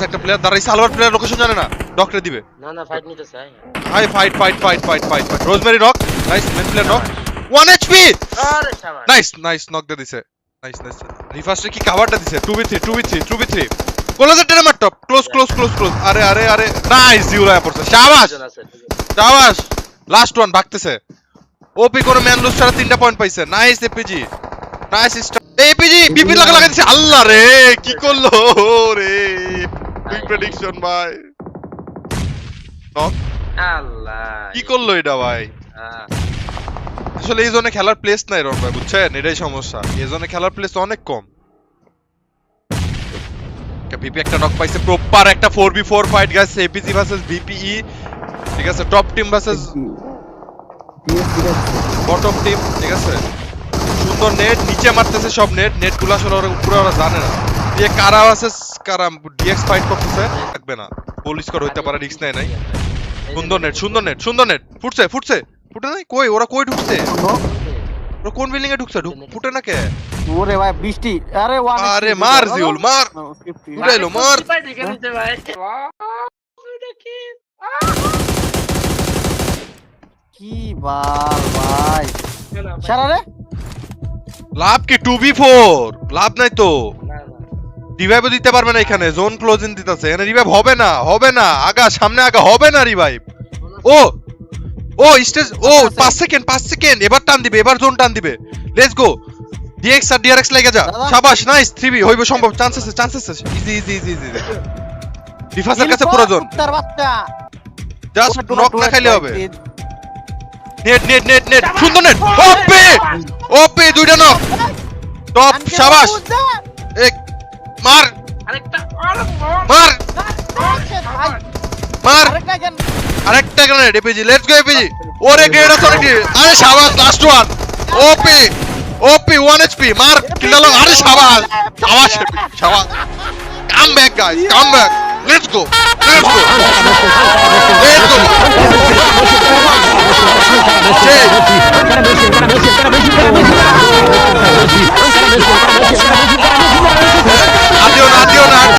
একটা প্লেয়ার দাঁড়াই salwar player location জানে না ডক্টর দিবে না না ফাইট নিতে চাই high fight Rosemary knock nice main player knock 1 HP আরে শাবাশ নাইস নক দে দিছে নাইস রিফার্স্টে কি কভারটা দিছে 2v3 কোলাজের টেরামার টপ ক্লোজ আরে নাইস জিউরা পড়ছে শাবাশ লাস্ট ওয়ান ভাগতেছে ওপি কোন ম্যান লুজ ছাড়া 3টা পয়েন্ট পাইছে nice APG nice APG BP লাগা দিছে আল্লাহ রে কি করলো রে বিগ প্রেডিকশন ভাই নক আল্লাহ কি করলো এটা ভাই আসলে এই জোনে খেলার প্লেস নাই রন ভাই বুঝছেন এটাই সমস্যা এই জোনে খেলার প্লেস অনেক কম বিপি একটা নক পাইছে প্রপার একটা 4v4 fight guys APG versus বিপিই ঠিক আছে top team versus bottom team ঠিক আছে সুন্দর নেট নিচে মারতেছে সব নেটগুলো আসলে ওরা উপরে ওরা জানে না দিয়ে কারা ভার্সেস কারা ডিএক্স ফাইট করতেছে থাকবে না পুলিশ স্কোর হইতে পারে রিস্ক নাই সুন্দর নেট ফুটে নাই কই ওরা কই ঢুকছে ওরা কোন বিল্ডিং এ ঢুকছে ফুটে না কে ওরে ভাই বৃষ্টি আরে মার জিউল মার উড়াইলো মার ফাইট দেখে নিতে ভাই কি বাল ভাই সারা রে লাভ কি 2v4 লাভ নাই তো না না রিভাইভ দিতে পারবে না এখানে জোন ক্লোজিং দিতেছে এখানে রিভাইভ হবে না সামনে হবে না রিভাইভ ও স্টেজ 5 সেকেন্ড এবার টান দিবে এবার জোন টান দিবে লেটস গো ডিএক্স আর ডিআরএক্স লাগা যা শাবাশ নাইস 3v হইব সম্ভব চান্স আছে ইজি ডিফাসের কাছে পুরো জোন তার বাচ্চা জাস্ট নক না খাইলে হবে নেট সুন্দর নেট ওপি দুইটা নক টপ শাবাশ এক মার আরেকটা আরেকটা গ্রেনেড এপিজি লেটস গো এপিজি ওরে গ্রেনেড অথরিটি আরে শাবাশ লাস্ট ওয়ান ওপি 1 এইচপি মার কিলালো আরে শাবাশ come back guys come back let's go Cara,